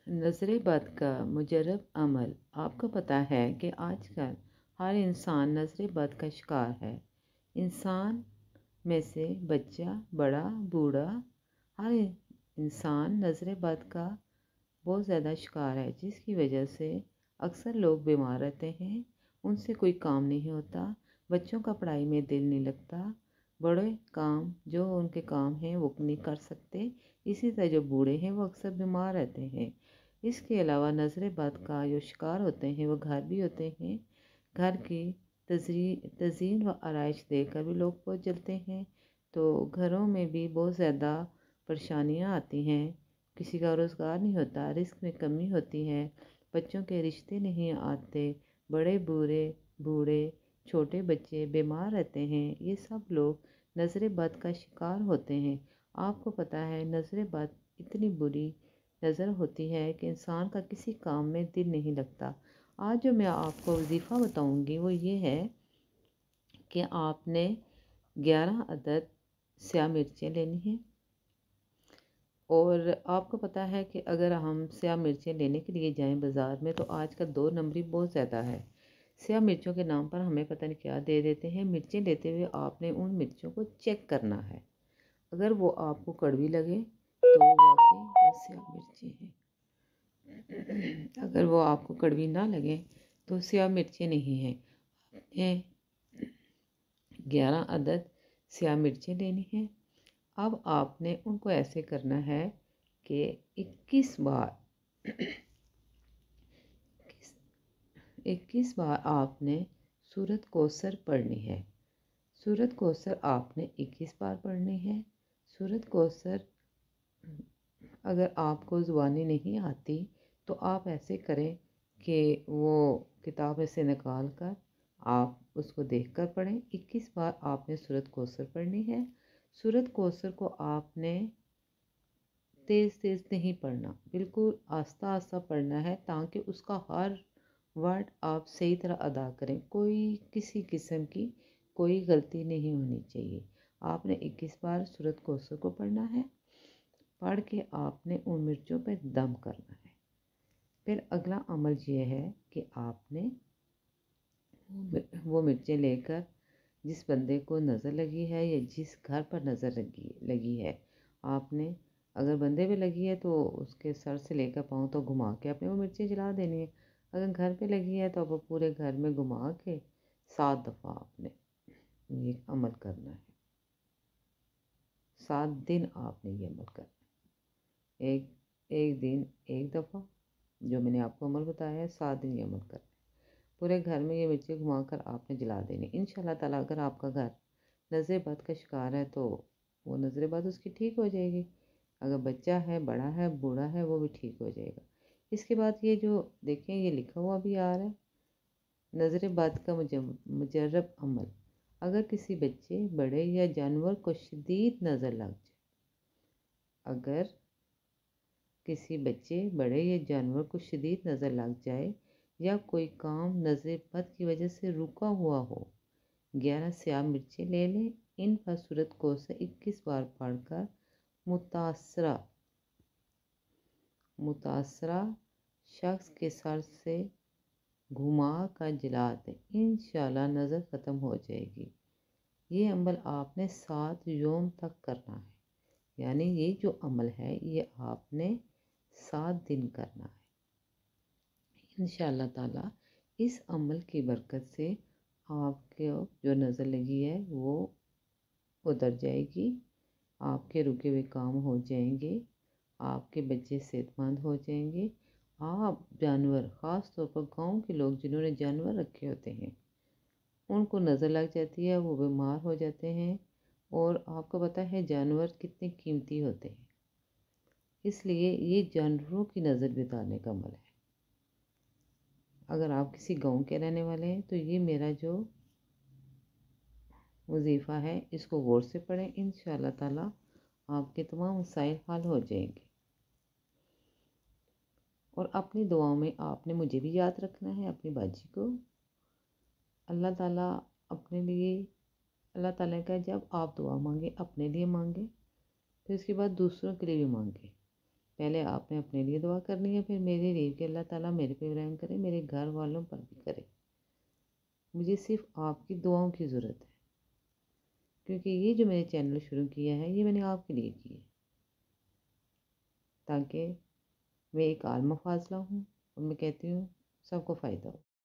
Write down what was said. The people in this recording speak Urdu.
نظر بد کا مجرب عمل۔ آپ کو پتہ ہے کہ آج کل ہر انسان نظر بد کا شکار ہے۔ انسان میں سے بچہ، بڑا، بوڑھا، ہر انسان نظر بد کا بہت زیادہ شکار ہے، جس کی وجہ سے اکثر لوگ بیمار رہتے ہیں، ان سے کوئی کام نہیں ہوتا، بچوں کا پڑھائی میں دل نہیں لگتا، بڑے کام جو ان کے کام ہیں وہ نہیں کر سکتے، اسی طرح جو بوڑھے ہیں وہ اکثر بیمار رہتے ہیں۔ اس کے علاوہ نظر بد کا جو شکار ہوتے ہیں وہ گھر بھی ہوتے ہیں۔ گھر کی تزئین و آرائش دیکھ کر بھی لوگ بہت جلتے ہیں، تو گھروں میں بھی بہت زیادہ پریشانیاں آتی ہیں، کسی کا روزگار نہیں ہوتا، رزق میں کمی ہوتی ہے، بچوں کے رشتے نہیں آتے، بڑے بوڑھے چھوٹے بچے بیمار رہتے ہیں، یہ سب لوگ نظر بد کا شکار ہوتے ہیں۔ آپ کو پتہ ہے نظر بد اتنی بری نظر ہوتی ہے کہ انسان کا کسی کام میں دل نہیں لگتا۔ آج جو میں آپ کو وظیفہ بتاؤں گی وہ یہ ہے کہ آپ نے 11 عدد سیاہ مرچیں لینی ہیں، اور آپ کو پتہ ہے کہ اگر ہم سیاہ مرچیں لینے کے لیے جائیں بازار میں تو آج کل 2 نمبری بہت زیادہ ہے۔ سیاہ مرچوں کے نام پر ہمیں پتہ نہیں کیا دے دیتے ہیں۔ مرچیں لیتے ہوئے آپ نے ان مرچوں کو چیک کرنا ہے، اگر وہ آپ کو کڑوی لگے تو واقعی وہ سیاہ مرچیں ہیں، اگر وہ آپ کو کڑوی نہ لگے تو سیاہ مرچیں نہیں ہیں۔ آپ نے 11 عدد سیاہ مرچیں لینی ہیں۔ اب آپ نے ان کو ایسے کرنا ہے کہ 21 بار آپ نے سورۃ کوثر پڑھنی ہے۔ سورۃ کوثر آپ نے 21 بار پڑھنی ہے۔ سورۃ کوثر اگر آپ کو زبانی نہیں آتی تو آپ ایسے کریں کہ وہ کتاب سے نکال کر آپ اس کو دیکھ کر پڑھیں۔ 21 بار آپ نے سورۃ کوثر پڑھنی ہے۔ سورۃ کوثر کو آپ نے تیز تیز نہیں پڑھنا، بالکل آہستہ آہستہ پڑھنا ہے تاکہ اس کا ہر ورڈ آپ صحیح طرح ادا کریں، کسی قسم کی کوئی غلطی نہیں ہونی چاہیے۔ آپ نے 21 بار سورۃ کوثر کو پڑھنا ہے، پڑھ کے آپ نے ان مرچوں پہ دم کرنا ہے۔ پھر اگلا عمل یہ ہے کہ آپ نے وہ مرچیں لے کر جس بندے کو نظر لگی ہے یا جس گھر پر نظر لگی ہے، آپ نے اگر بندے پہ لگی ہے تو اس کے سر سے لے کر پاؤں تک گھما کے اپنے وہ مرچیں جلا دینی ہے۔ اگر گھر پہ لگی ہے تو آپ پورے گھر میں گھما کے 7 دفعہ آپ نے یہ عمل کرنا ہے۔ 7 دن آپ نے یہ عمل کرنا ہے، ایک دن ایک دفعہ، جو میں نے آپ کو عمل بتایا ہے 7 دن یہ عمل کرنا ہے۔ پورے گھر میں یہ مرچیں گھما کر آپ نے جلا دینی۔ انشاءاللہ تعالیٰ اگر آپ کا گھر نظر بد کا شکار ہے تو وہ نظر بد اس کی ٹھیک ہو جائے گی، اگر بچہ ہے، بڑا ہے، بوڑھا ہے، وہ بھی ٹھیک ہو جائے گا۔ اس کے بعد یہ جو دیکھیں یہ لکھا ہوا بھی آ رہا ہے، نظر بد کا مجرب عمل۔ اگر کسی بچے، بڑے یا جانور کو شدید نظر لگ جائے، اگر کسی بچے، بڑے یا جانور کو شدید نظر لگ جائے یا کوئی کام نظر بد کی وجہ سے رکا ہوا ہو، 11 سیاہ مرچیں لے لیں، ان پر سورۃ کوثر 21 بار پڑھ کر متاثرہ شخص کے سر سے گھما کر جلا دیں، انشاءاللہ نظر ختم ہو جائے گی۔ یہ عمل آپ نے 7 یوم تک کرنا ہے، یعنی یہ جو عمل ہے یہ آپ نے 7 دن کرنا ہے۔ انشاءاللہ تعالیٰ اس عمل کی برکت سے آپ کو جو نظر لگی ہے وہ اتر جائے گی، آپ کے رکے ہوئے کام ہو جائیں گے، آپ کے بچے صحت مند ہو جائیں گے، آپ جانور، خاص طور پر گاؤں کے لوگ جنہوں نے جانور رکھے ہوتے ہیں ان کو نظر لگ جاتی ہے، وہ بیمار ہو جاتے ہیں، اور آپ کو پتہ ہے جانور کتنے قیمتی ہوتے ہیں، اس لیے یہ جانوروں کی نظر بھی اتارنے کا عمل ہے۔ اگر آپ کسی گاؤں کے رہنے والے ہیں تو یہ میرا جو وظیفہ ہے اس کو غور سے پڑھیں، انشاءاللہ تعالیٰ آپ کے تمام مسائل حل ہو جائیں گے۔ اور اپنی دعاؤں میں آپ نے مجھے بھی یاد رکھنا ہے، اپنی باجی کو۔ اللہ تعالیٰ اپنے لیے، اللہ تعالیٰ کا جب آپ دعا مانگیں اپنے لیے مانگیں، پھر اس کے بعد دوسروں کے لیے بھی مانگیں۔ پہلے آپ نے اپنے لیے دعا کرنی ہے، پھر میرے لیے کہ اللہ تعالیٰ میرے پہ رحم کرے، میرے گھر والوں پر بھی کرے۔ مجھے صرف آپ کی دعاؤں کی ضرورت ہے، کیونکہ یہ جو میں نے چینل شروع کیا ہے یہ میں نے آپ کے لیے کیا ہے، تاکہ میں ایک عالمہ فاضلہ ہوں، اور میں کہتی ہوں سب کو فائدہ ہو۔